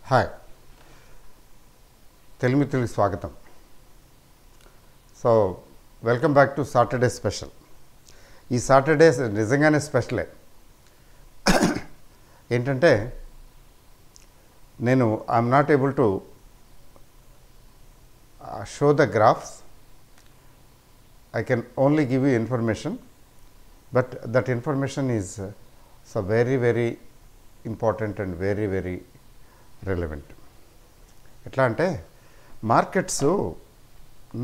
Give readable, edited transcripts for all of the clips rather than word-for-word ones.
Hi, Telugu స్వాగతం. So welcome back to Saturday special. ఈ Saturday నిజంగానే స్పెషలే. ఏంటంటే నేను I'm not able to show the graphs. I can only give you information, but that information is so very important and very relevant. ఎట్లా అంటే markets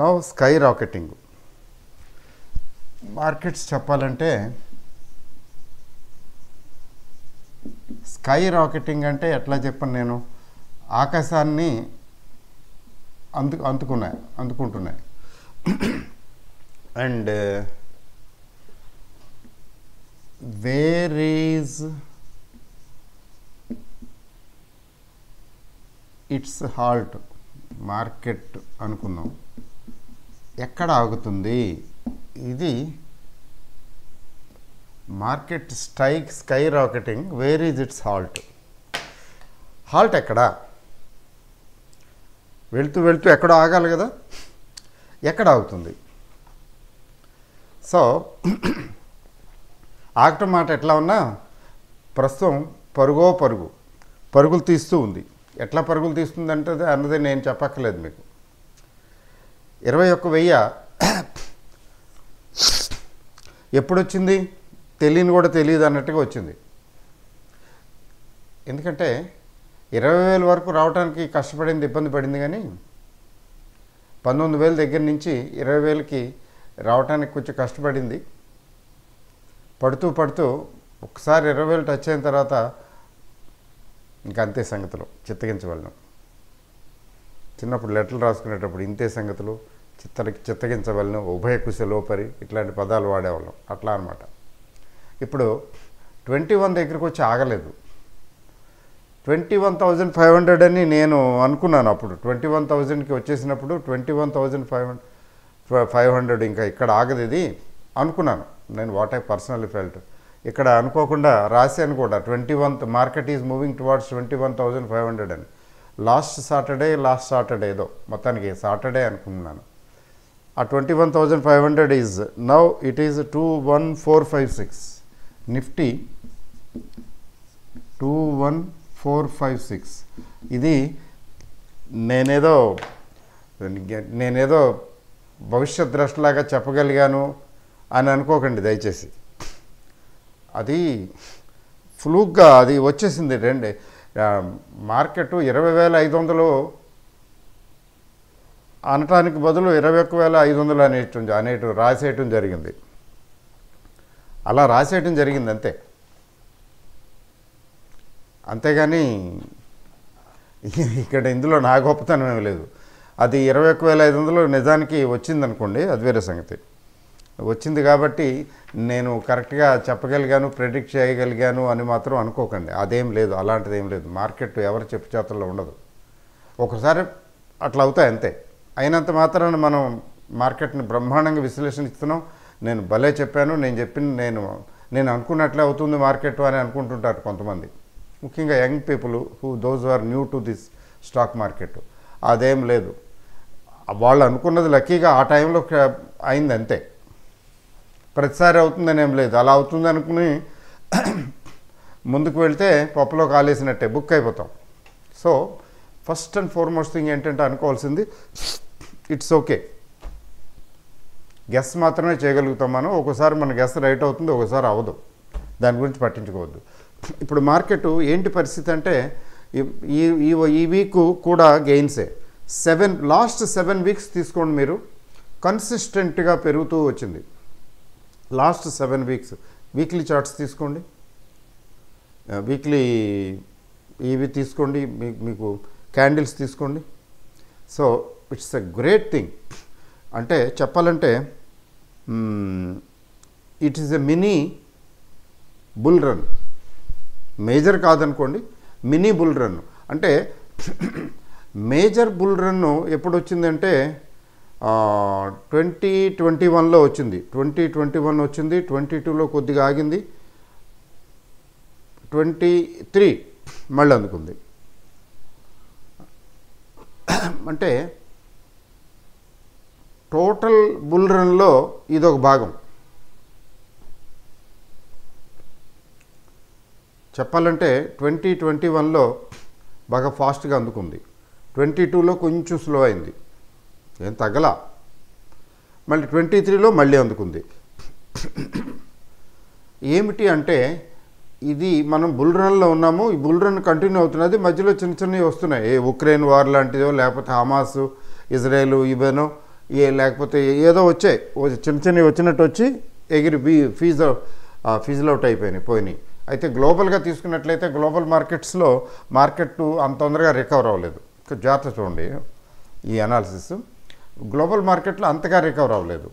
now sky rocketing. Markets చెప్పాలంటే sky rocketing అంటే ఎట్లా చెప్పను, నేను ఆకాశాన్ని అందుకుంటున్నాయి. And where is its halt? Market అనుకుందాం, ఎక్కడ ఆగుతుంది? ఇది market sky rocketing. Where is it's halt? Halt ఎక్కడ? వెళ్తూ ఎక్కడో ఆగాలి కదా, ఎక్కడ ఆగుతుంది? సో ఆగటం మాట ఎట్లా ఉన్నా ప్రస్తుతం పరుగులు తీస్తూ ఉంది. ఎట్లా పరుగులు తీస్తుందంటే అన్నది నేను చెప్పక్కర్లేదు మీకు. 21,000 ఎప్పుడొచ్చింది తెలియదు అన్నట్టుగా వచ్చింది. ఎందుకంటే 20,000 వరకు రావడానికి కష్టపడింది, ఇబ్బంది పడింది. కానీ 19,000 దగ్గర నుంచి 20,000కి రావటానికి కొంచెం కష్టపడింది. పడుతూ ఒకసారి 20,000 టచ్ అయిన తర్వాత ఇంకా అంతే సంగతులు, చిత్తగించవలను. చిన్నప్పుడు లెటర్లు రాసుకునేటప్పుడు ఇంతే సంగతులు, చిత్తగించవలను, ఉభయ కుశలోపరి ఇట్లాంటి పదాలు వాడేవాళ్ళం. అట్లా అనమాట. ఇప్పుడు 21 దగ్గరికి వచ్చి ఆగలేదు. 21,500 అని నేను అనుకున్నాను. అప్పుడు 21,000కి వచ్చేసినప్పుడు 21,500 ఇంకా ఇక్కడ ఆగదు ఇది అనుకున్నాను నేను. What I personally felt. ఇక్కడ అనుకోకుండా రాశాను కూడా, 21 మార్కెట్ ఈజ్ మూవింగ్ టువార్డ్స్ 21,500 అని. లాస్ట్ సాటర్డే ఏదో మొత్తానికి సాటర్డే అనుకున్నాను. ఆ 21,500 is now it is 21456. Nifty 21456. ఇది నేనేదో భవిష్యత్ దృష్టిలాగా చెప్పగలిగాను అని అనుకోకండి దయచేసి. అది ఫ్లూక్గా అది వచ్చేసింది. మార్కెట్ 20,500 అనటానికి బదులు 21,500 రాసేయటం జరిగింది. అలా రాసేయటం జరిగింది అంతేగాని ఇక్కడ ఇందులో నా గొప్పతనం ఏమి లేదు. అది 21,500 నిజానికి వచ్చిందనుకోండి, అది వేరే సంగతి. వచ్చింది కాబట్టి నేను కరెక్ట్గా చెప్పగలిగాను, ప్రెడిక్ట్ చేయగలిగాను అని మాత్రం అనుకోకండి. అదేం లేదు, అలాంటిది ఏం లేదు. మార్కెట్ ఎవరి చెప్పు చేతుల్లో ఉండదు. ఒకసారి అట్లా అవుతాయి అంతే. అయినంత మాత్రాన మనం మార్కెట్ని బ్రహ్మాండంగా విశ్లేషిస్తున్నాం. నేను భలే చెప్పాను, నేను అనుకున్నట్లే అవుతుంది మార్కెట్ అని అనుకుంటుంటారు కొంతమంది, ముఖ్యంగా young people those are new to this stock market. అదేం లేదు. వాళ్ళు అనుకున్నది లక్కీగా ఆ టైంలో అయింది అంతే. ప్రతిసారి అవుతుందని ఏం లేదు. అలా అవుతుంది అనుకుని ముందుకు వెళ్తే పప్పులో కాలేసినట్టే బుక్ అయిపోతాం. So first and foremost thing ఏంటంటే అనుకోవాల్సింది, ఇట్స్ ఓకే. గెస్ మాత్రమే చేయగలుగుతాం మనం. ఒకసారి మన గెస్ రైట్ అవుతుంది, ఒకసారి అవ్వదు. దాని గురించి పట్టించుకోవద్దు. ఇప్పుడు మార్కెట్ ఏంటి పరిస్థితి అంటే, ఈ వీక్ కూడా గెయిన్సే. లాస్ట్ 7 వీక్స్ తీసుకోండి మీరు, కన్సిస్టెంట్గా పెరుగుతూ వచ్చింది. లాస్ట్ 7 వీక్స్ వీక్లీ చార్ట్స్ తీసుకోండి, వీక్లీ ఇవి తీసుకోండి, మీకు క్యాండిల్స్ తీసుకోండి. So it's a great thing. అంటే చెప్పాలంటే it is a mini bull run. Major కాదనుకోండి, మినీ బుల్ రన్. అంటే మేజర్ బుల్ రన్ ఎప్పుడు వచ్చిందంటే 2021లో వచ్చింది. 2021 వచ్చింది, 22లో కొద్దిగా ఆగింది, 23 మళ్ళీ అందుకుంది. అంటే టోటల్ బుల్ రన్లో ఇదొక భాగం. చెప్పాలంటే 2021లో బాగా ఫాస్ట్గా అందుకుంది, 22లో కొంచెం స్లో అయింది, ఏం తగ్గలా. మళ్ళీ 23లో మళ్ళీ అందుకుంది. ఏమిటి అంటే ఇది మనం బుల్ రన్లో ఉన్నాము, ఈ బుల్ రన్ కంటిన్యూ అవుతున్నది, మధ్యలో చిన్న చిన్నవి వస్తున్నాయి, ఏ ఉక్రెయిన్ వార్ లాంటిదో, లేకపోతే హమాస్ ఇజ్రాయెల్ ఇవేనో, లేకపోతే ఏదో వచ్చాయి, చిన్న చిన్నవి వచ్చినట్టు వచ్చి ఎగిరి ఫీజులు అవుట్ అయిపోయినాయి, పోయినాయి. అయితే గ్లోబల్గా తీసుకున్నట్లయితే గ్లోబల్ మార్కెట్స్లో మార్కెట్ అంత తొందరగా రికవర్ అవ్వలేదు. జాగ్రత్త చూడండి ఈ అనాలిసిస్. గ్లోబల్ మార్కెట్లో అంతగా రికవర్ అవ్వలేదు.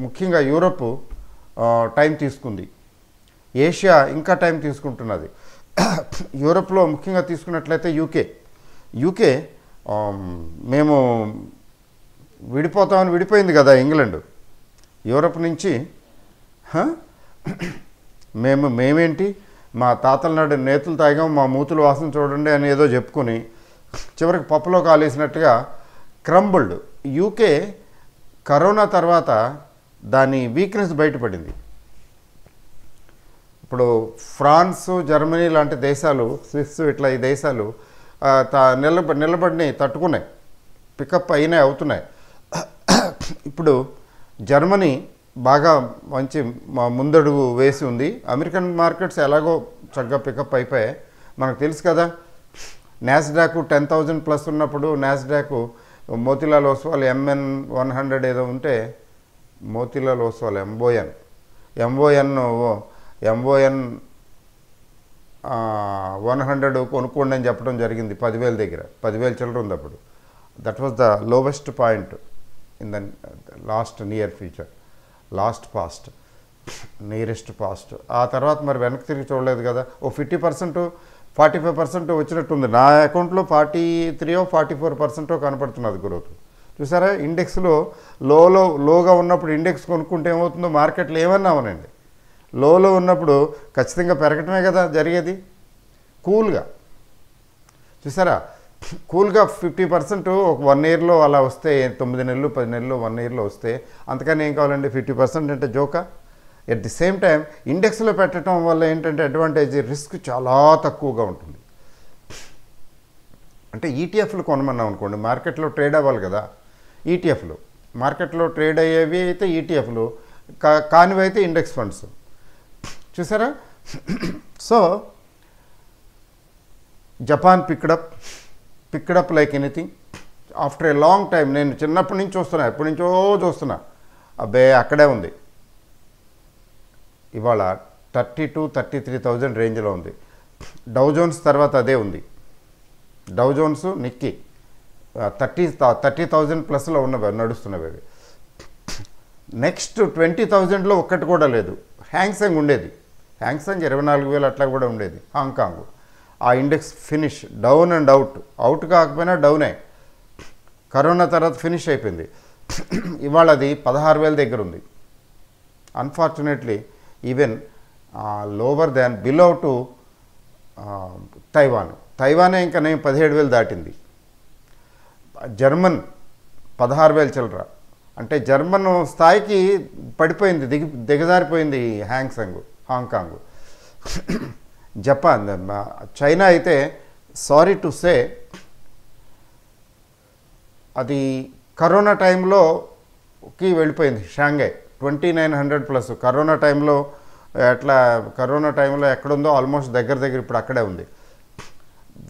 ముఖ్యంగా యూరోప్ టైం తీసుకుంది, ఏషియా ఇంకా టైం తీసుకుంటున్నది. యూరోప్లో ముఖ్యంగా తీసుకున్నట్లయితే యూకే మేము విడిపోతామని విడిపోయింది కదా ఇంగ్లాండ్ యూరోప్ నుంచి. మేమేంటి మా తాతల నాడు నేతులు తాగాం, మా మూతులు వాసన చూడండి అని ఏదో చెప్పుకొని చివరికి పప్పులో కాలేసినట్టుగా క్రంబుల్డ్. యూకే కరోనా తర్వాత దాని వీక్నెస్ బయటపడింది. ఇప్పుడు ఫ్రాన్స్, జర్మనీ లాంటి దేశాలు, స్విస్ ఇట్లా ఈ దేశాలు నిలబడిని తట్టుకున్నాయి, పికప్ అయినాయి, అవుతున్నాయి. ఇప్పుడు జర్మనీ బాగా మంచి ముందడుగు వేసి ఉంది. అమెరికన్ మార్కెట్స్ ఎలాగో చక్కగా పికప్ అయిపోయాయి, మనకు తెలుసు కదా. నాస్డాక్ 10,000 ప్లస్ ఉన్నప్పుడు నాస్డాక్ మోతీలాల్ ఓస్వాల్ MN100 ఏదో ఉంటే, మోతీలాల్ ఓస్వాల్ ఎంఓఎన్ 100 కొనుక్కోండి అని చెప్పడం జరిగింది 10,000 దగ్గర, 10,000 చిల్లర ఉంది అప్పుడు. That was the lowest point in the nearest past. ఆ తర్వాత మరి వెనక్కి తిరిగి చూడలేదు కదా. ఓ 50%, 45% వచ్చినట్టుంది. నా అకౌంట్లో 43 or 44% కనపడుతున్నది గ్రోత్. చూసారా, ఇండెక్స్లో లోగా ఉన్నప్పుడు ఇండెక్స్ కొనుక్కుంటే ఏమవుతుందో మార్కెట్లో ఏమన్నా అవనండి, లోలో ఉన్నప్పుడు ఖచ్చితంగా పెరగటమే కదా జరిగేది. కూల్గా చూసారా, కూల్గా 50% ఒక 1 yearలో అలా వస్తే, 9 నెలలు 10 నెలలు 1 yearలో వస్తే అంతకని ఏం కావాలండి. 50% అంటే జోకా. ఎట్ ది సేమ్ టైం ఇండెక్స్లో పెట్టడం వల్ల ఏంటంటే అడ్వాంటేజ్, రిస్క్ చాలా తక్కువగా ఉంటుంది. అంటే ఈటీఎఫ్లు కొనమన్నాం అనుకోండి, మార్కెట్లో ట్రేడ్ అవ్వాలి కదా. ఈటీఎఫ్లు మార్కెట్లో ట్రేడ్ అయ్యేవి అయితే ఈటీఎఫ్లు, కానివి అయితే ఇండెక్స్ ఫండ్స్. చూసారా. So Japan picked up like anything after a long time. నేను చిన్నప్పటి నుంచి చూస్తున్నా, ఎప్పటి నుంచో చూస్తున్నా, అబ్బే అక్కడే ఉంది. ఇవాళ 32,000-33,000 రేంజ్లో ఉంది. డౌ జోన్స్ తర్వాత అదే ఉంది. డౌ జోన్స్, నిక్కీ 30,000 ప్లస్లో ఉన్నవి నడుస్తున్నవి. అవి నెక్స్ట్ 20,000లో ఒక్కటి కూడా లేదు. హ్యాంగ్సెంగ్ ఉండేది, హ్యాంగ్సెంగ్ 24,000 అట్లా కూడా ఉండేది. హాంకాంగ్ ఆ index finish, down and out కాకపోయినా డౌనే. కరోనా తర్వాత ఫినిష్ అయిపోయింది. ఇవాళ అది 16,000 దగ్గర ఉంది. Unfortunately even lower than below to తైవానే ఇంకా నేను 17,000 దాటింది. జర్మన్ 16,000 చిల్లర. అంటే జర్మన్ స్థాయికి పడిపోయింది, దిగజారిపోయింది హాంకాంగ్. జపాన్, చైనా అయితే సారీ టు సే అది కరోనా టైంలోకి వెళ్ళిపోయింది. షాంఘై 2,900 ప్లస్ కరోనా టైంలో. కరోనా టైంలో ఎక్కడుందో ఆల్మోస్ట్ దగ్గర ఇప్పుడు అక్కడే ఉంది.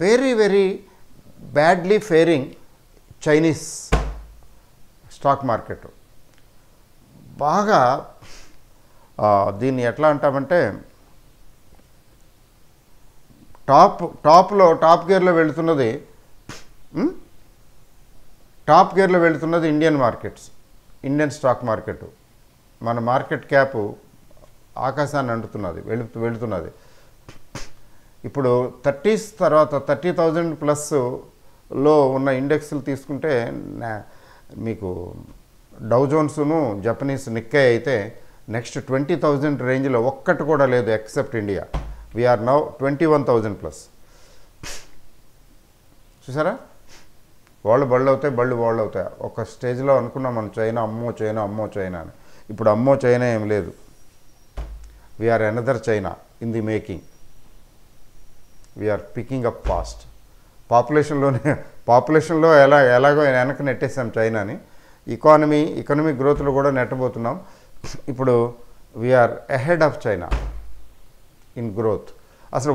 Very very badly faring Chinese stock market. బాగా దీన్ని ఎట్లా అంటామంటే టాప్ గేర్లో వెళుతున్నది Indian markets, Indian stock market. మన మార్కెట్ క్యాప్ ఆకాశాన్ని అంటుతున్నది, వెళుతున్నది. ఇప్పుడు 30s తర్వాత 30,000 ప్లస్లో ఉన్న ఇండెక్స్లు తీసుకుంటే మీకు డౌ జోన్స్ను జపనీస్ నిక్కై అయితే నెక్స్ట్ 20,000 రేంజ్లో ఒక్కటి కూడా లేదు except India. We are now 21,000 plus. చూసారా, వాళ్ళు బళ్ళు అవుతాయి, బళ్ళు వాళ్ళు అవుతాయి. ఒక స్టేజ్లో అనుకున్నాం మనం చైనా అమ్మో చైనా అని. ఇప్పుడు అమ్మో చైనా ఏం లేదు. We're another China in the making. We're picking up fast. పాపులేషన్లో ఎలాగో వెనక్కి నెట్టేసాం చైనాని. ఎకానమిక్ గ్రోత్లో కూడా నెట్టబోతున్నాం. ఇప్పుడు we're ahead of China in growth. అసలు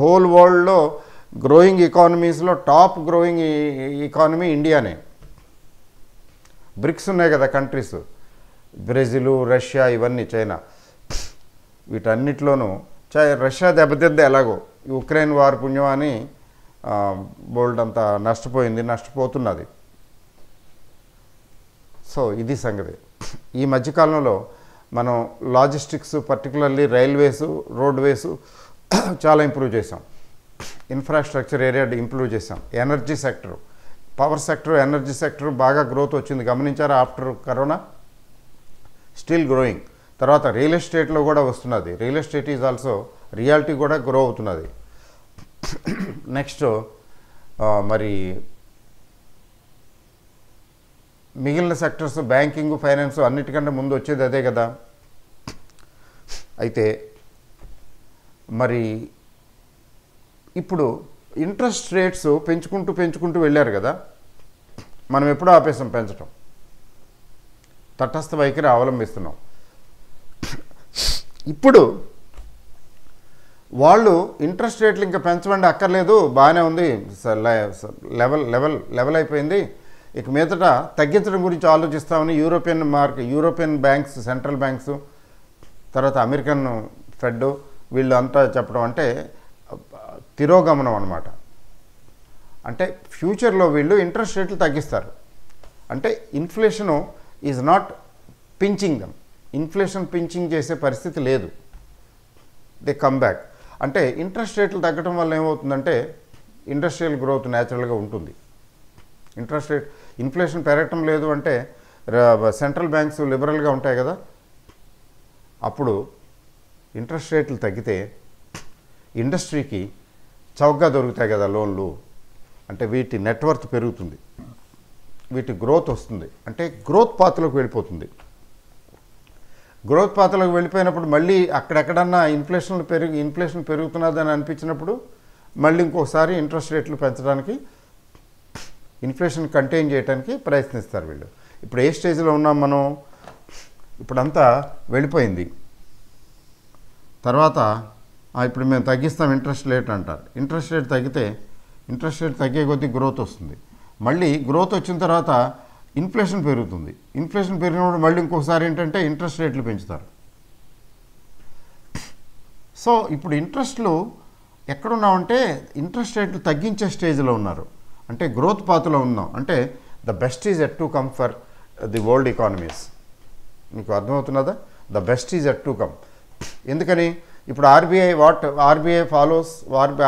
హోల్ వరల్డ్లో గ్రోయింగ్ ఎకానమీస్లో టాప్ గ్రోయింగ్ ఎకానమీ ఇండియానే. బ్రిక్స్ ఉన్నాయి కదా కంట్రీస్, బ్రెజిల్, రష్యా, ఇవన్నీ, చైనా, వీటన్నిటిలోనూ రష్యా దెబ్బతిద్ద ఎలాగో ఉక్రెయిన్ వార్ పుణ్యమని బోల్డ్ అంతా నష్టపోతున్నది. సో ఇది సంగతి. ఈ మధ్యకాలంలో మనం లాజిస్టిక్స్, పర్టికులర్లీ రైల్వేసు, రోడ్వేసు చాలా ఇంప్రూవ్ చేసాం. ఇన్ఫ్రాస్ట్రక్చర్ ఏరియా ఇంప్రూవ్ చేసాం. Energy sector, power sector, energy sector బాగా గ్రోత్ వచ్చింది. గమనించారా? After corona still growing. తర్వాత రియల్ ఎస్టేట్లో కూడా వస్తున్నది. Real estate is also, reality కూడా గ్రో అవుతున్నది. నెక్స్ట్ మరి మిగిలిన సెక్టర్స్, బ్యాంకింగ్, ఫైనాన్స్ అన్నిటికంటే ముందు వచ్చేది అదే కదా. అయితే మరి ఇప్పుడు ఇంట్రెస్ట్ రేట్స్ పెంచుకుంటూ వెళ్ళారు కదా. మనం ఎప్పుడూ ఆపేసాం పెంచడం, తటస్థ వైఖరి అవలంబిస్తున్నాం. ఇప్పుడు వాళ్ళు ఇంట్రెస్ట్ రేట్లు ఇంకా పెంచమండి, అక్కర్లేదు, బాగానే ఉంది, లెవెల్ అయిపోయింది, ఇక మీదట తగ్గించడం గురించి ఆలోచిస్తామని యూరోపియన్ బ్యాంక్స్, సెంట్రల్ బ్యాంక్స్, తర్వాత అమెరికన్ ఫెడ్ వీళ్ళు అంతా చెప్పడం అంటే తిరోగమనం అన్నమాట. అంటే ఫ్యూచర్లో వీళ్ళు ఇంట్రెస్ట్ రేట్లు తగ్గిస్తారు. అంటే inflation is not pinching them. Inflation pinching చేసే పరిస్థితి లేదు. They come back. అంటే ఇంట్రెస్ట్ రేట్లు తగ్గడం వల్ల ఏమవుతుందంటే ఇండస్ట్రియల్ గ్రోత్ న్యాచురల్గా ఉంటుంది. ఇన్ఫ్లేషన్ పెరగటం లేదు అంటే సెంట్రల్ బ్యాంక్స్ లిబరల్గా ఉంటాయి కదా. అప్పుడు ఇంట్రెస్ట్ రేట్లు తగ్గితే ఇండస్ట్రీకి చౌకగా దొరుకుతాయి కదా లోన్లు. అంటే వీటి నెట్వర్త్ పెరుగుతుంది, వీటి గ్రోత్ వస్తుంది. అంటే గ్రోత్ పాత్లోకి వెళ్ళిపోతుంది. గ్రోత్ పాత్రలోకి వెళ్ళిపోయినప్పుడు మళ్ళీ అక్కడెక్కడన్నా ఇన్ఫ్లేషన్ పెరుగుతున్నదని అనిపించినప్పుడు మళ్ళీ ఇంకోసారి ఇంట్రెస్ట్ రేట్లు పెంచడానికి, ఇన్ఫ్లేషన్ కంటైన్ చేయడానికి ప్రయత్నిస్తారు వీళ్ళు. ఇప్పుడు ఏ స్టేజ్లో ఉన్నాం మనం? ఇప్పుడంతా వెళ్ళిపోయింది. తర్వాత ఇప్పుడు మేము తగ్గిస్తాం ఇంట్రెస్ట్ రేట్ అంటారు. ఇంట్రెస్ట్ రేట్ తగ్గే కొద్దీ గ్రోత్ వస్తుంది. మళ్ళీ గ్రోత్ వచ్చిన తర్వాత ఇన్ఫ్లేషన్ పెరుగుతుంది. ఇన్ఫ్లేషన్ పెరిగినప్పుడు మళ్ళీ ఇంకోసారి ఏంటంటే ఇంట్రెస్ట్ రేట్లు పెంచుతారు. సో ఇప్పుడు ఇంట్రెస్ట్లు ఎక్కడున్నామంటే ఇంట్రెస్ట్ రేట్లు తగ్గించే స్టేజ్లో ఉన్నారు. అంటే గ్రోత్ పాత్లో ఉన్నాం. అంటే the best is yet to come for the world economies. మీకు అర్థమవుతున్నదా? The best is yet to come. ఎందుకని? ఇప్పుడు ఆర్బీఐ ఫాలోస్,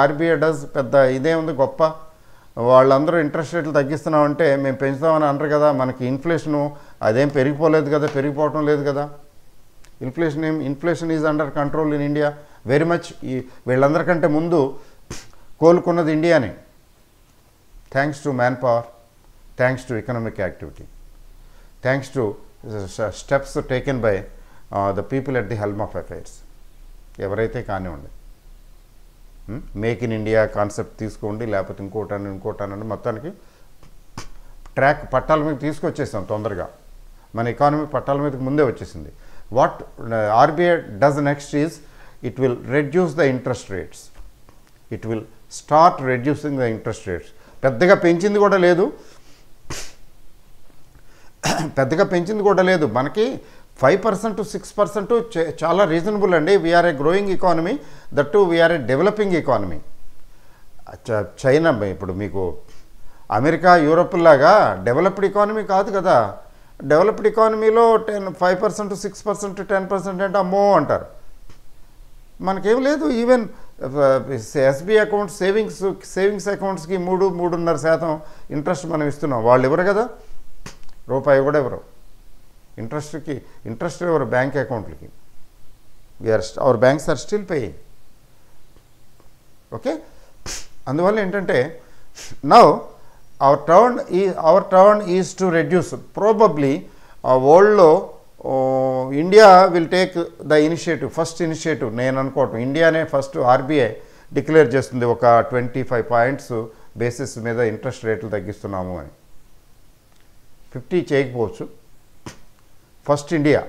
ఆర్బీఐ డస్, పెద్ద ఇదే ఉంది గొప్ప. వాళ్ళందరూ ఇంట్రెస్ట్ రేట్లు తగ్గిస్తున్నామంటే మేము పెంచుతామని అనరు కదా. మనకి ఇన్ఫ్లేషను అదేం పెరిగిపోవటం లేదు కదా. Inflation is under control in India very much. వీళ్ళందరికంటే ముందు కోలుకున్నది ఇండియానే. Thanks to man power, thanks to economic activity, thanks to steps taken by the people at the helm of affairs. ఎవరైతే కానివ్వండి, మేక్ ఇన్ ఇండియా కాన్సెప్ట్ తీసుకోండి, లేకపోతే ఇంకోటానండి, మొత్తానికి track పట్టాల మీద తీసుకొచ్చేసాం తొందరగా. మన ఎకానమీ పట్టాల మీదకి ముందే వచ్చేసింది. What RBI does next is it will reduce the interest rates. It will start reducing the interest rates. పెద్దగా పెంచింది కూడా లేదు. మనకి 5% to 6% చాలా రీజనబుల్ అండి. We are a growing economy, that too we are a developing economy. China ఇప్పుడు మీకు America, Europe లాగా డెవలప్డ్ ఎకానమీ కాదు కదా. డెవలప్డ్ ఎకానమీలో 5% 6% 10% అంటే అమ్మో అంటారు. మనకేం లేదు. ఈవెన్ ఎస్బీఐ అకౌంట్స్, సేవింగ్స్ అకౌంట్స్కి 3-3.5% ఇంట్రెస్ట్ మనం ఇస్తున్నాం. వాళ్ళు ఎవరు కదా, రూపాయి కూడా ఎవరు. ఇంట్రెస్ట్ ఎవరు? బ్యాంక్ అకౌంట్లకి. Our banks are still paying. Okay. అందువల్ల ఏంటంటే now our turn is to reduce. Probably వరల్డ్లో India will take the initiative, first initiative నేను అనుకోవటం. ఇండియానే ఫస్ట్ ఆర్బీఐ డిక్లేర్ చేస్తుంది ఒక 25 పాయింట్స్ బేసిస్ మీద ఇంట్రెస్ట్ రేట్లు తగ్గిస్తున్నాము అని. 50 చేయకపోవచ్చు, ఫస్ట్ ఇండియా.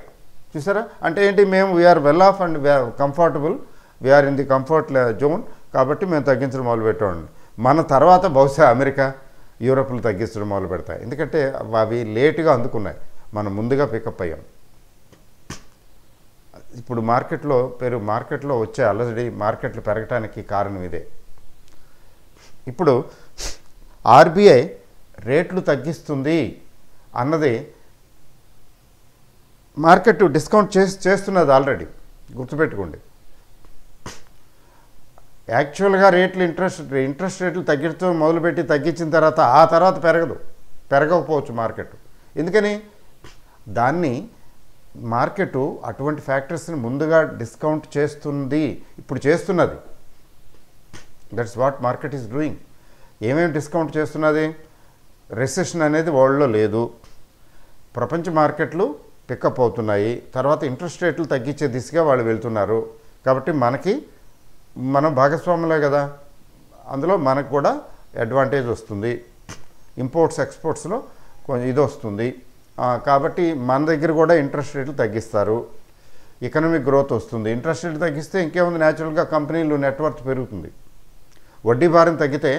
చూసారా అంటే ఏంటి, మేము we are well off and comfortable, we are in the comfort zone, కాబట్టి మేము తగ్గించడం మొదలు పెట్టామండి. మన తర్వాత బహుశా అమెరికా, యూరోప్లు తగ్గించడం మొదలు పెడతాయి. ఎందుకంటే అవి లేటుగా అందుకున్నాయి, మనం ముందుగా పికప్ అయ్యాం. ఇప్పుడు మార్కెట్లో వచ్చే అలజడి, మార్కెట్లు పెరగటానికి కారణం ఇదే. ఇప్పుడు ఆర్బీఐ రేట్లు తగ్గిస్తుంది అన్నది మార్కెట్ డిస్కౌంట్ చేస్తున్నది ఆల్రెడీ, గుర్తుపెట్టుకోండి. యాక్చువల్గా ఇంట్రెస్ట్ రేట్లు తగ్గించడం మొదలుపెట్టి తగ్గించిన తర్వాత ఆ తర్వాత పెరగకపోవచ్చు మార్కెట్. ఎందుకని, దాన్ని మార్కెట్ అటువంటి ఫ్యాక్టర్స్ని ముందుగా డిస్కౌంట్ చేస్తుంది, ఇప్పుడు చేస్తున్నది. That's what market is doing. ఏమేమి డిస్కౌంట్ చేస్తున్నది? రెసెషన్ అనేది వరల్డ్లో లేదు, ప్రపంచ మార్కెట్లు పికప్ అవుతున్నాయి, తర్వాత ఇంట్రెస్ట్ రేట్లు తగ్గించే దిశగా వాళ్ళు వెళ్తున్నారు. కాబట్టి మనం భాగస్వాములే కదా, అందులో మనకు కూడా అడ్వాంటేజ్ వస్తుంది. ఇంపోర్ట్స్ ఎక్స్పోర్ట్స్లో కొంచెం ఇది వస్తుంది. కాబట్టి మన దగ్గర కూడా ఇంట్రెస్ట్ రేట్లు తగ్గిస్తారు, ఎకనామిక్ గ్రోత్ వస్తుంది. ఇంట్రెస్ట్ రేట్లు తగ్గిస్తే ఇంకేముంది, న్యాచురల్గా కంపెనీలు నెట్వర్త్ పెరుగుతుంది. వడ్డీ భారం తగ్గితే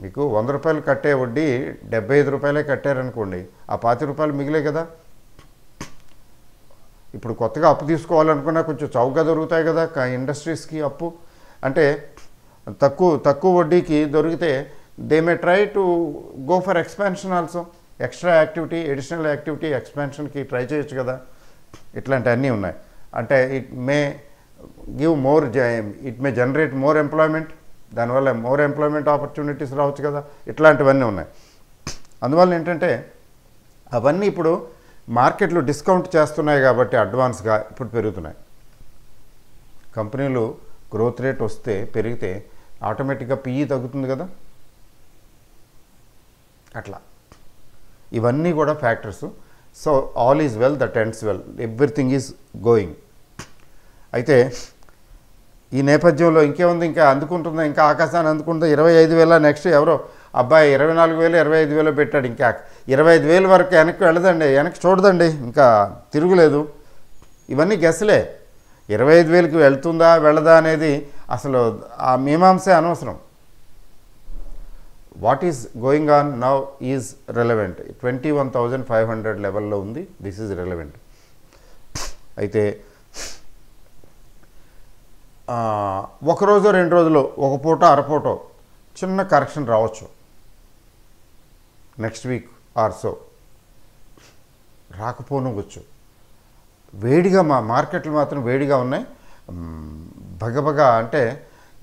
మీకు 100 రూపాయలు కట్టే వడ్డీ 75 రూపాయలే కట్టారనుకోండి, ఆ 50 రూపాయలు మిగిలే కదా. ఇప్పుడు కొత్తగా అప్పు తీసుకోవాలనుకున్నా కొంచెం చౌకగా దొరుకుతాయి కదా ఇండస్ట్రీస్కి అప్పు. అంటే తక్కువ వడ్డీకి దొరికితే they may try to go for expansion also. Extra activity, additional activity, ఎక్స్పాన్షన్కి ట్రై చేయొచ్చు కదా. ఇట్లాంటివన్నీ ఉన్నాయి. అంటే it may generate more employment, దానివల్ల మోర్ ఎంప్లాయ్మెంట్ ఆపర్చునిటీస్ రావచ్చు కదా. ఇట్లాంటివన్నీ ఉన్నాయి. అందువల్ల ఏంటంటే అవన్నీ ఇప్పుడు మార్కెట్లు డిస్కౌంట్ చేస్తున్నాయి కాబట్టి అడ్వాన్స్గా ఇప్పుడు పెరుగుతున్నాయి. కంపెనీలు గ్రోత్ రేట్ పెరిగితే ఆటోమేటిక్గా పిఈ తగ్గుతుంది కదా. అట్లా ఇవన్నీ కూడా factors. So all is well that ends well, everything is going. అయితే ఈ నేపథ్యంలో ఇంకేముంది, ఇంకా అందుకుంటుందా, ఇంకా ఆకాశాన్ని అందుకుంటుందా. 25,000 నెక్స్ట్ ఎవరో అబ్బాయి 24,000 25,000 పెట్టాడు, ఇంకా 25,000 వరకు వెనక్కి వెళ్ళదండి, వెనక్కి చూడదండి, ఇంకా తిరుగులేదు. ఇవన్నీ గెస్లే. 25,000కి వెళ్తుందా వెళ్ళదా అనేది అసలు ఆ మీమాంసే అనవసరం. What is going on now is relevant. 21,500 లెవెల్లో ఉంది, దిస్ ఈజ్ రెలవెంట్. అయితే ఒకరోజు 2 రోజులు, ఒక పూట అరపూటో చిన్న కరెక్షన్ రావచ్చు, నెక్స్ట్ వీక్ ఆర్ సో రాకపోనవచ్చు. వేడిగా మార్కెట్లు మాత్రం వేడిగా ఉన్నాయి. భగభగ అంటే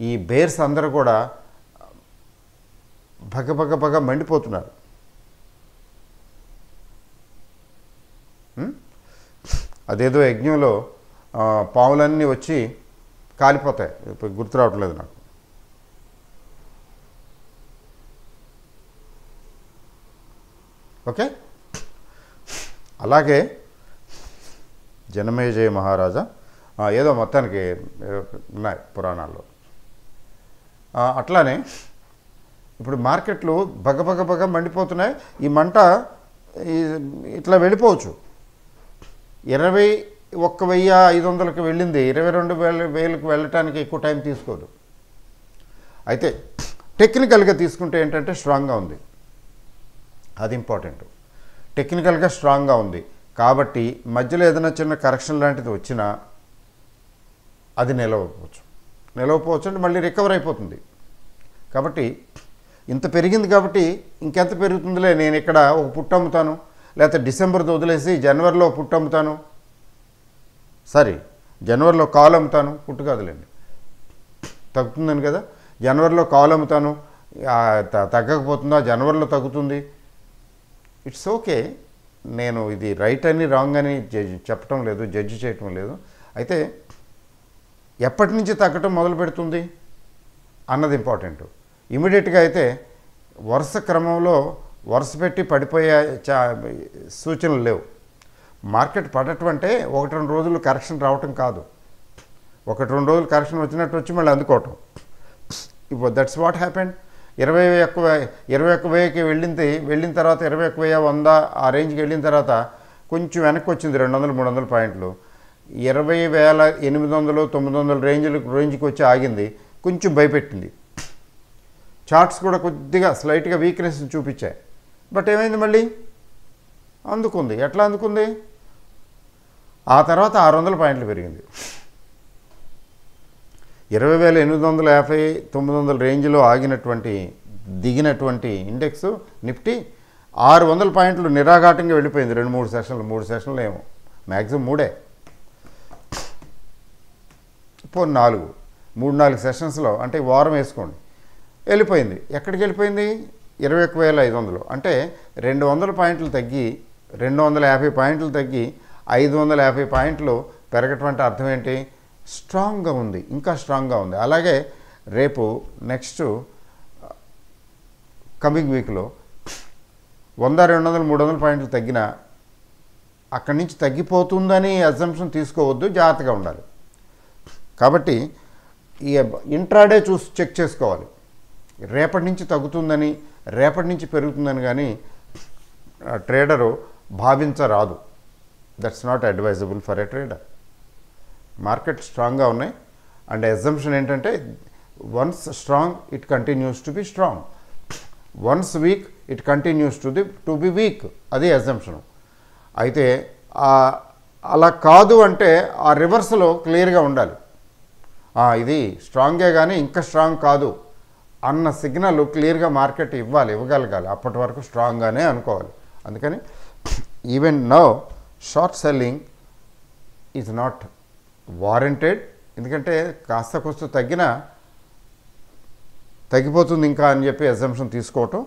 ఈ బేర్స్ అందరూ కూడా భగభగ మండిపోతున్నారు. అదేదో యజ్ఞంలో పాములన్నీ వచ్చి కాలిపోతాయి, ఇప్పుడు గుర్తు రావట్లేదు నాకు. ఓకే, అలాగే జనమేజయ మహారాజా ఏదో మొత్తానికి ఉన్నాయి పురాణాల్లో. అట్లానే ఇప్పుడు మార్కెట్లు బగ మండిపోతున్నాయి. ఈ మంట ఇట్లా వెళ్ళిపోవచ్చు. 21,500కి వెళ్ళింది 22,000కి వెళ్ళటానికి ఎక్కువ టైం తీసుకోదు. అయితే టెక్నికల్గా తీసుకుంటే ఏంటంటే స్ట్రాంగ్గా ఉంది, అది ఇంపార్టెంట్. టెక్నికల్గా స్ట్రాంగ్గా ఉంది కాబట్టి మధ్యలో ఏదైనా చిన్న కరెక్షన్ లాంటిది వచ్చినా అది నిలవకపోవచ్చు అంటే మళ్ళీ రికవర్ అయిపోతుంది. కాబట్టి ఇంత పెరిగింది కాబట్టి ఇంకెంత పెరుగుతుందిలే, నేను ఇక్కడ ఒక పుట్టు అమ్ముతాను, లేకపోతే డిసెంబర్తో వదిలేసి జనవరిలో పుట్టు అమ్ముతాను, జనవరిలో కాలు అమ్ముతాను, పుట్టు కాదులేండి, తగ్గుతుందని కదా. జనవరిలో కాలు అమ్ముతాను, తగ్గకపోతుందా, జనవరిలో తగ్గుతుంది, ఇట్స్ ఓకే. నేను ఇది రైట్ అని రాంగ్ అని చెప్పటం లేదు, జడ్జి చేయటం లేదు. అయితే ఎప్పటి నుంచి తగ్గటం మొదలు పెడుతుంది అన్నది ఇంపార్టెంట్. ఇమీడియట్గా అయితే వరుస క్రమంలో వరుస పెట్టి పడిపోయే సూచనలు లేవు. మార్కెట్ పడటం అంటే 1-2 రోజులు కరెక్షన్ రావటం కాదు. 1-2 రోజులు కరెక్షన్ వచ్చినట్టు వచ్చి మళ్ళీ అందుకోవటం. ఇప్పుడు దట్స్ వాట్ హ్యాపెండ్. 21,000కి వెళ్ళిన తర్వాత 21,100 ఆ రేంజ్కి వెళ్ళిన తర్వాత కొంచెం వెనక్కి వచ్చింది 200-300 పాయింట్లు. 20,800-900 రేంజ్కి వచ్చి ఆగింది. కొంచెం భయపెట్టింది. చార్ట్స్ కూడా కొద్దిగా స్లైట్గా వీక్నెస్ చూపించాయి. బట్ ఏమైంది, మళ్ళీ అందుకుంది. ఎట్లా అందుకుంది? ఆ తర్వాత 600 పాయింట్లు పెరిగింది. 20,850-900 రేంజ్లో దిగినటువంటి ఇండెక్స్ నిఫ్టీ 600 పాయింట్లు నిరాఘాటంగా వెళ్ళిపోయింది. 2-3 సెషన్లు, 3 సెషన్లు ఏమో, మ్యాక్సిమం 3 పోనీ 3-4 సెషన్స్లో, అంటే వారం వేసుకోండి, వెళ్ళిపోయింది. ఎక్కడికి వెళ్ళిపోయింది? 21,500. అంటే 200 పాయింట్లు తగ్గి 250 పాయింట్లు తగ్గి 550 పాయింట్లు పెరగటం అంటే అర్థం ఏంటి? స్ట్రాంగ్గా ఉంది, ఇంకా స్ట్రాంగ్గా ఉంది. అలాగే రేపు నెక్స్ట్ కమింగ్ వీక్లో 100-200-300 పాయింట్లు తగ్గినా అక్కడి నుంచి తగ్గిపోతుందని అజంప్షన్ తీసుకోవద్దు, జాగ్రత్తగా ఉండాలి. కాబట్టి ఈ ఇంట్రాడే చూసి చెక్ చేసుకోవాలి. రేపటి నుంచి తగ్గుతుందని, రేపటి నుంచి పెరుగుతుందని కానీ ట్రేడరు భావించరాదు. That's not advisable for a trader. Market స్ట్రాంగ్గా ఉన్నాయి అండ్ అజంప్షన్ ఏంటంటే once strong it continues to be strong, once weak it continues to be weak. అది అజంప్షన్. అయితే అలా కాదు అంటే ఆ రివర్స్లో క్లియర్గా ఉండాలి. ఇది స్ట్రాంగే కానీ ఇంకా స్ట్రాంగ్ కాదు అన్న సిగ్నల్ క్లియర్గా మార్కెట్ ఇవ్వగలగాలి. అప్పటి వరకు స్ట్రాంగ్గానే అనుకోవాలి. అందుకని even now short selling is not warranted. ఎందుకంటే కాస్త కొంచెం తగ్గిపోతుంది ఇంకా అని చెప్పి అజంప్షన్ తీసుకోవటం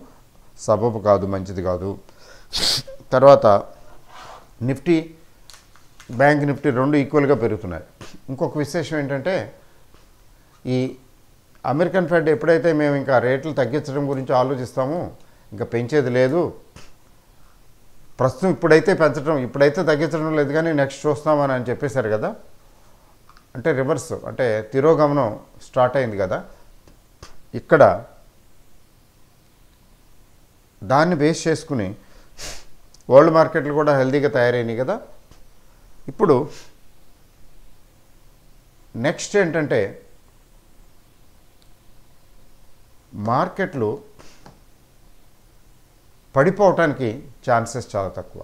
సబబు కాదు, మంచిది కాదు. తర్వాత నిఫ్టీ, బ్యాంక్ నిఫ్టీ 2 ఈక్వల్గా పెరుగుతున్నాయి. ఇంకొక విశేషం ఏంటంటే ఈ అమెరికన్ ఫెడ్ ఎప్పుడైతే మేము ఇంకా రేట్లు తగ్గించడం గురించి ఆలోచిస్తామో, ఇంకా పెంచేది లేదు, ప్రస్తుతం ఇప్పుడైతే తగ్గించడం లేదు కానీ నెక్స్ట్ చూస్తామని అని చెప్పేశారు కదా. అంటే రివర్స్, అంటే తిరోగమనం స్టార్ట్ అయింది కదా. ఇక్కడ దాన్ని బేస్ చేసుకుని వరల్డ్ మార్కెట్లు కూడా హెల్దీగా తయారైనాయి కదా. ఇప్పుడు నెక్స్ట్ ఏంటంటే మార్కెట్లు పడిపోవటానికి ఛాన్సెస్ చాలా తక్కువ.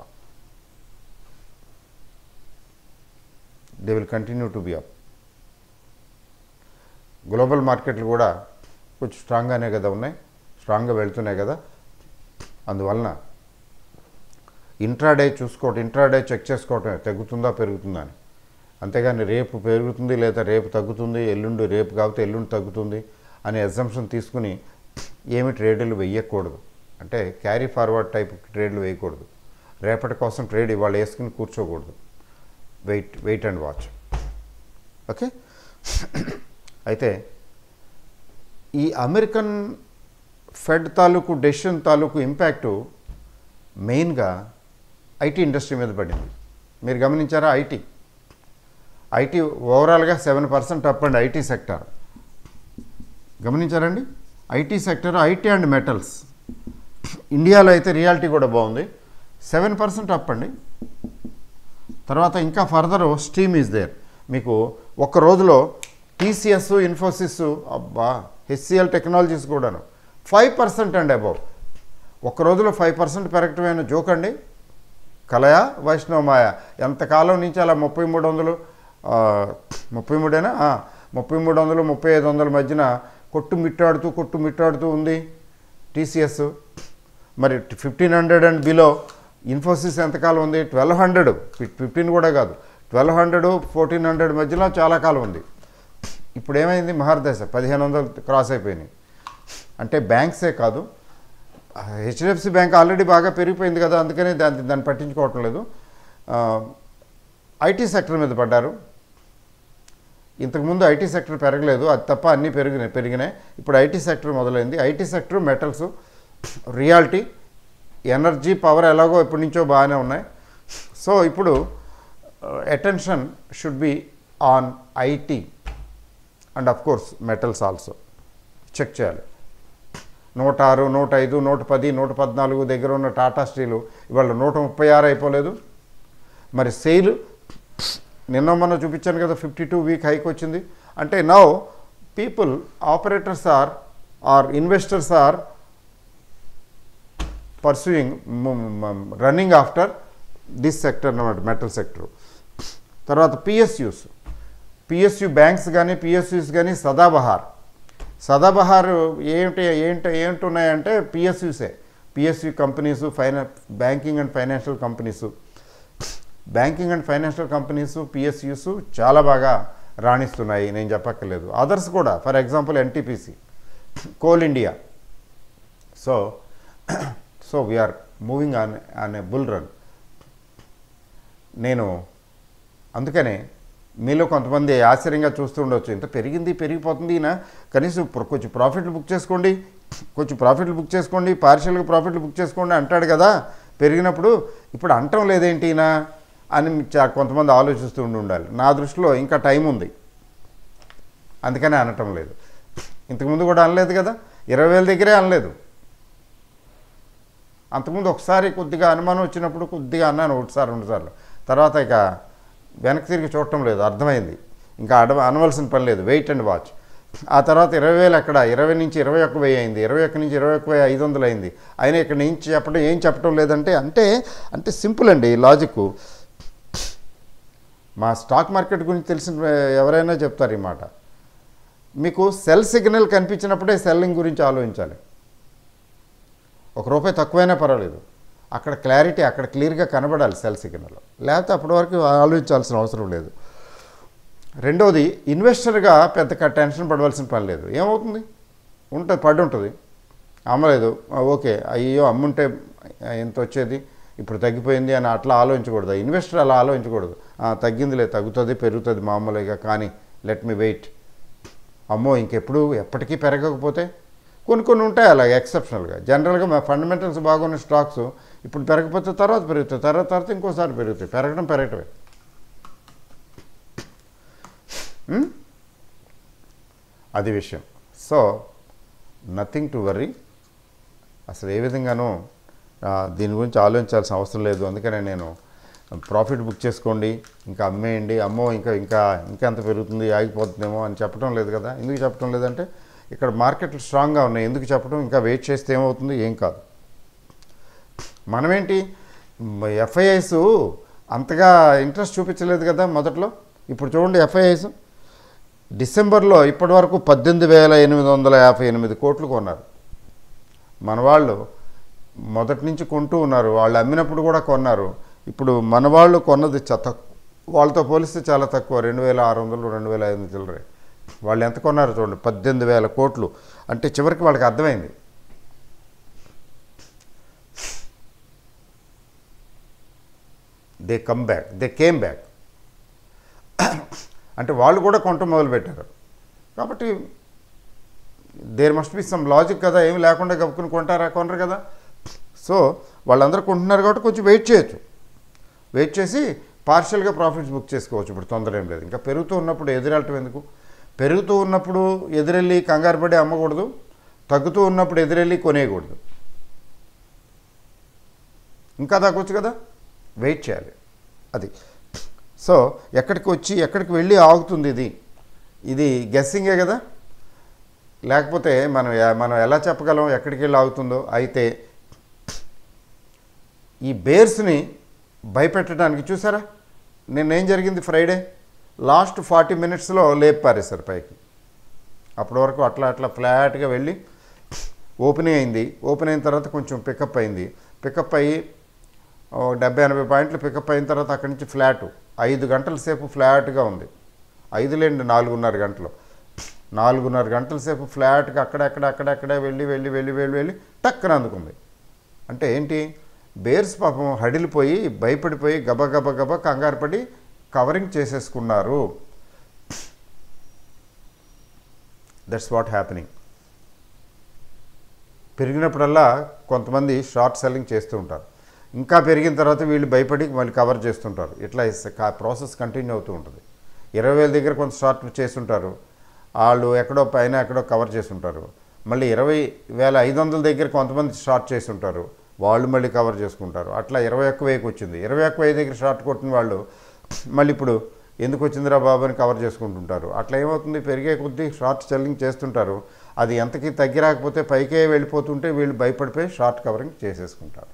They will continue to be up. Global మార్కెట్లు కూడా కొంచెం స్ట్రాంగ్గానే కదా ఉన్నాయి, స్ట్రాంగ్గా వెళ్తున్నాయి కదా. అందువలన ఇంట్రాడే చెక్ చేసుకోవటం తగ్గుతుందా పెరుగుతుందా అని. అంతేగాని రేపు పెరుగుతుంది లేదా రేపు తగ్గుతుంది, రేపు కాకపోతే ఎల్లుండి తగ్గుతుంది అనే అజంప్షన్ తీసుకుని ఏమి ట్రేడ్లు వేయకూడదు. అంటే క్యారీ ఫార్వర్డ్ టైప్ ట్రేడ్లు వేయకూడదు. రేపటి కోసం ట్రేడ్ ఇవాళ వేసుకుని కూర్చోకూడదు. Wait and watch. ఓకే. అయితే ఈ అమెరికన్ ఫెడ్ డెసిషన్ తాలూకు ఇంపాక్టు మెయిన్గా ఐటీ ఇండస్ట్రీ మీద పడింది. మీరు గమనించారా? ఐటీ ఓవరాల్గా 7% అప్ అండి. ఐటీ సెక్టర్ గమనించారండి? IT sector, IT and metals. ఇండియాలో అయితే రియాలిటీ కూడా బాగుంది, 7% అప్ అండి. తర్వాత ఇంకా ఫర్దర్ స్టీమ్ ఈజ్ దేర్. మీకు ఒక్క రోజులో టీసీఎస్, ఇన్ఫోసిస్, హెచ్సిఎల్ టెక్నాలజీస్ కూడాను 5% అండ్ అబౌవ్. ఒక్క రోజులో 5% పెరగటమైన జోక్ అండి. కలయా వైష్ణవమాయ. ఎంతకాలం నుంచి అలా 3300, 3500 మధ్యన కొట్టుమిట్టాడుతూ ఉంది టీసీఎస్. మరి 1500 అండ్ బిలో ఇన్ఫోసిస్ ఎంతకాలం ఉంది? 1200, 15 కూడా కాదు, 1200, 1400 మధ్యలో చాలా కాలం ఉంది. ఇప్పుడు ఏమైంది? మహర్దశ 1500 క్రాస్ అయిపోయినాయి. అంటే బ్యాంక్సే కాదు, హెచ్డిఎఫ్సి బ్యాంక్ ఆల్రెడీ బాగా పెరిగిపోయింది కదా, అందుకనే దాన్ని పట్టించుకోవటం లేదు. ఐటీ సెక్టర్ మీద పడ్డారు. ఇంతకుముందు ఐటీ సెక్టర్ పెరగలేదు, అది తప్ప అన్నీ పెరిగినాయి. ఇప్పుడు ఐటీ సెక్టర్ మొదలైంది. IT sector, metals reality, energy, power ఎలాగో ఎప్పటి నుంచో బాగానే ఉన్నాయి. సో ఇప్పుడు attention should be on IT and of course metals also check చేయాలి. 106, 105, 110, 114 దగ్గర ఉన్న టాటా స్టీలు ఇవాళ 136 అయిపోలేదు. మరి సెయిల్ నిన్న మొన్న చూపించాను కదా, 52 వీక్ హైక్ వచ్చింది. అంటే now people, operators or investors or pursuing, running after this sector అన్నమాట, మెటల్ సెక్టర్. తర్వాత పిఎస్యు బ్యాంక్స్ కానీ పిఎస్యూస్ కానీ సదాబహార్ ఏంటున్నాయంటే PSU companies, banking and financial companies PSUs చాలా బాగా రాణిస్తున్నాయి, నేను చెప్పక్కర్లేదు. అదర్స్ కూడా, for example NTPC, Coal India. So we're moving on a bull run. నేను అందుకనే మీలో కొంతమంది ఆశ్చర్యంగా చూస్తూ ఉండొచ్చు, ఇంత పెరిగిపోతుంది ఈయన, కనీసం కొంచెం ప్రాఫిట్లు బుక్ చేసుకోండి, పార్షియల్గా ప్రాఫిట్లు బుక్ చేసుకోండి అంటాడు కదా పెరిగినప్పుడు. ఇప్పుడు అంటం లేదేంటి ఈయన అని కొంతమంది ఆలోచిస్తూ ఉండాలి. నా దృష్టిలో ఇంకా టైం ఉంది, అందుకనే అనటం లేదు. ఇంతకుముందు కూడా అనలేదు కదా, 20,000 దగ్గరే అనలేదు. అంతకుముందు ఒకసారి కొద్దిగా అనుమానం వచ్చినప్పుడు కొద్దిగా అన్నాను, 1 సార్లు 2 సార్లు. తర్వాత ఇక వెనక్కి తిరిగి చూడటం లేదు, అర్థమైంది. ఇంకా అనవలసిన పని లేదు, వెయిట్ అండ్ వాచ్. ఆ తర్వాత 20,000 ఎక్కడ, 20 నుంచి 21,000 అయింది, 21 నుంచి 21,500 అయింది. అయినా ఇక్కడ నుంచి ఏం చెప్పడం లేదంటే అంటే సింపుల్ అండి లాజిక్. మా స్టాక్ మార్కెట్ గురించి తెలిసిన ఎవరైనా చెప్తారు ఈ మాట. మీకు సెల్ సిగ్నల్ కనిపించినప్పుడే సెల్లింగ్ గురించి ఆలోచించాలి. ₹1 తక్కువైనా పర్వాలేదు, అక్కడ క్లారిటీ, అక్కడ క్లియర్గా కనబడాలి సెల్ సిగ్నల్, లేకపోతే అప్పటి వరకు ఆలోచించాల్సిన అవసరం లేదు. రెండోది, ఇన్వెస్టర్గా పెద్ద టెన్షన్ పడవలసిన పని లేదు. ఏమవుతుంది, పడి ఉంటుంది, అమ్మలేదు, ఓకే, అయ్యో అమ్ముంటే ఎంత వచ్చేది, ఇప్పుడు తగ్గిపోయింది అని అట్లా ఆలోచించకూడదు. ఇన్వెస్టర్ అలా ఆలోచించకూడదు. తగ్గిందిలే, తగ్గుతుంది, పెరుగుతుంది మామూలుగా, కానీ లెట్ మీ వెయిట్. అమ్మో ఎప్పటికీ పెరగకపోతే కొన్ని ఉంటాయి అలాగే ఎక్సెప్షనల్గా. జనరల్గా మా ఫండమెంటల్స్ బాగున్న స్టాక్స్ ఇప్పుడు పెరగకపోతే తర్వాత పెరుగుతాయి, తర్వాత ఇంకోసారి పెరుగుతాయి. పెరగటమే. అది విషయం. So nothing to worry. అసలు ఏ విధంగానూ దీని గురించి ఆలోచించాల్సిన అవసరం లేదు. అందుకనే నేను ప్రాఫిట్ బుక్ చేసుకోండి, ఇంకా అమ్మేయండి, అమ్మో ఇంకా ఎంత పెరుగుతుంది, ఆగిపోతుందేమో అని చెప్పడం లేదు కదా. ఎందుకు చెప్పడం లేదంటే ఇక్కడ మార్కెట్లు స్ట్రాంగ్గా ఉన్నాయి, ఎందుకు చెప్పడం, ఇంకా వెయిట్ చేస్తే ఏమవుతుంది, ఏం కాదు. మనమేంటి ఎఫ్ఐఐస్ అంతగా ఇంట్రెస్ట్ చూపించలేదు కదా మొదట్లో. ఇప్పుడు చూడండి, ఎఫ్ఐఐస్ డిసెంబర్లో ఇప్పటి వరకు 18,858 కోట్లు కొన్నారు. మన వాళ్ళు మొదటి నుంచి కొంటూ ఉన్నారు, వాళ్ళు అమ్మినప్పుడు కూడా కొన్నారు. ఇప్పుడు మన వాళ్ళు కొన్నది వాళ్ళతో పోలిస్తే చాలా తక్కువ, 2,600, 2,500 చిల్లరే. వాళ్ళు ఎంత కొన్నారు చూడండి, 18,000 కోట్లు. అంటే చివరికి వాళ్ళకి అర్థమైంది, దే కేమ్ బ్యాక్. అంటే వాళ్ళు కూడా కొనటం మొదలుపెట్టారు. కాబట్టి there must be some logic కదా, ఏమి లేకుండా గప్పుకుని కొనరు కదా. సో వాళ్ళందరూ కొంటున్నారు కాబట్టి కొంచెం వెయిట్ చేసి పార్షియల్గా ప్రాఫిట్స్ బుక్ చేసుకోవచ్చు. ఇప్పుడు తొందర ఏం లేదు. ఇంకా పెరుగుతూ ఉన్నప్పుడు ఎదురెళ్ళటం ఎందుకు? పెరుగుతూ ఉన్నప్పుడు ఎదురెళ్ళి కంగారు పడి అమ్మకూడదు, తగ్గుతూ ఉన్నప్పుడు ఎదురెళ్ళి కొనేయకూడదు. ఇంకా తగ్గొచ్చు కదా, వెయిట్ చేయాలి. అది. సో ఎక్కడికి వెళ్ళి ఆగుతుంది ఇది గెస్సింగే కదా. లేకపోతే మనం ఎలా చెప్పగలం ఎక్కడికి వెళ్ళి ఆగుతుందో? అయితే ఈ బేర్స్ని భయపెట్టడానికి చూసారా నిన్నేం జరిగింది? ఫ్రైడే లాస్ట్ 40 మినిట్స్లో లేపు పారేశారు పైకి. అప్పటి వరకు అట్లా ఫ్లాట్గా వెళ్ళి ఓపెన్ అయింది. ఓపెన్ అయిన తర్వాత కొంచెం పికప్ అయింది. పికప్ అయ్యి 70-80 పాయింట్లు పికప్ అయిన తర్వాత అక్కడి నుంచి ఫ్లాట్ 5 గంటల సేపు ఫ్లాట్గా ఉంది. 5 లేండి 4.5 గంటలు. 4.5 గంటల సేపు ఫ్లాట్గా అక్కడక్కడే వెళ్ళి టక్కన అందుకుంది. అంటే ఏంటి? బేర్స్ పాపం హడిలిపోయి భయపడిపోయి గబ కంగారు పడి కవరింగ్ చేసేసుకున్నారు. That's what happening. పెరిగినప్పుడల్లా కొంతమంది షార్ట్ సెల్లింగ్ చేస్తూ ఉంటారు. ఇంకా పెరిగిన తర్వాత వీళ్ళు భయపడి మళ్ళీ కవర్ చేస్తుంటారు. ఇట్లా ప్రాసెస్ కంటిన్యూ అవుతూ ఉంటుంది. 20,000 దగ్గర కొంత షార్ట్ చేస్తుంటారు, వాళ్ళు ఎక్కడో పైన ఎక్కడో కవర్ చేస్తుంటారు. మళ్ళీ 20,500 దగ్గర కొంతమంది షార్ట్ చేసి ఉంటారు, వాళ్ళు మళ్ళీ కవర్ చేసుకుంటారు. అట్లా 21,000కి వచ్చింది. 21,000 దగ్గర షార్ట్ కొట్టిన వాళ్ళు మళ్ళీ ఇప్పుడు ఎందుకు వచ్చిందిరా బాబు అని కవర్ చేసుకుంటుంటారు. అట్లా ఏమవుతుంది, పెరిగే కొద్దీ షార్ట్ సెల్లింగ్ చేస్తుంటారు. అది ఎంతకి తగ్గి రాకపోతే పైకే వెళ్ళిపోతుంటే వీళ్ళు భయపడిపోయి షార్ట్ కవరింగ్ చేసేసుకుంటారు.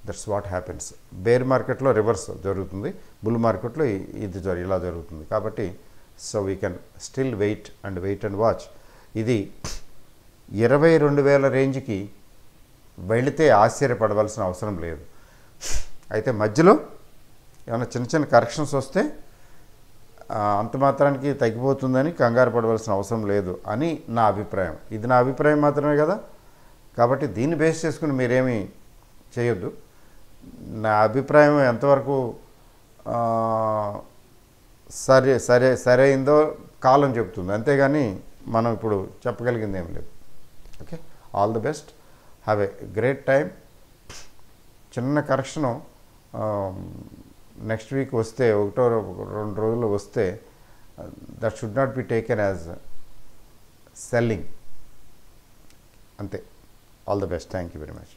That's what happens. బేర్ మార్కెట్లో రివర్స్ జరుగుతుంది, బుల్ మార్కెట్లో ఇది ఇలా జరుగుతుంది. కాబట్టి so we can still wait and watch. ఇది 22,000 రేంజ్కి వెళితే ఆశ్చర్యపడవలసిన అవసరం లేదు. అయితే మధ్యలో ఏమైనా చిన్న చిన్న కరెక్షన్స్ వస్తే అంత మాత్రానికి తగ్గిపోతుందని కంగారు పడవలసిన అవసరం లేదు అని నా అభిప్రాయం. ఇది నా అభిప్రాయం మాత్రమే కదా, కాబట్టి దీన్ని బేస్ చేసుకుని మీరేమీ చేయొద్దు. నా అభిప్రాయం ఎంతవరకు సరైందో కాలం చెప్తుంది, అంతేగాని మనం ఇప్పుడు చెప్పగలిగింది ఏం లేదు. Okay, all the best, have a great time. చిన్న కరెక్షను నెక్స్ట్ వీక్ వస్తే, 1-2 రోజులు వస్తే, that should not be taken as selling. అంతే. All the best. Thank you very much.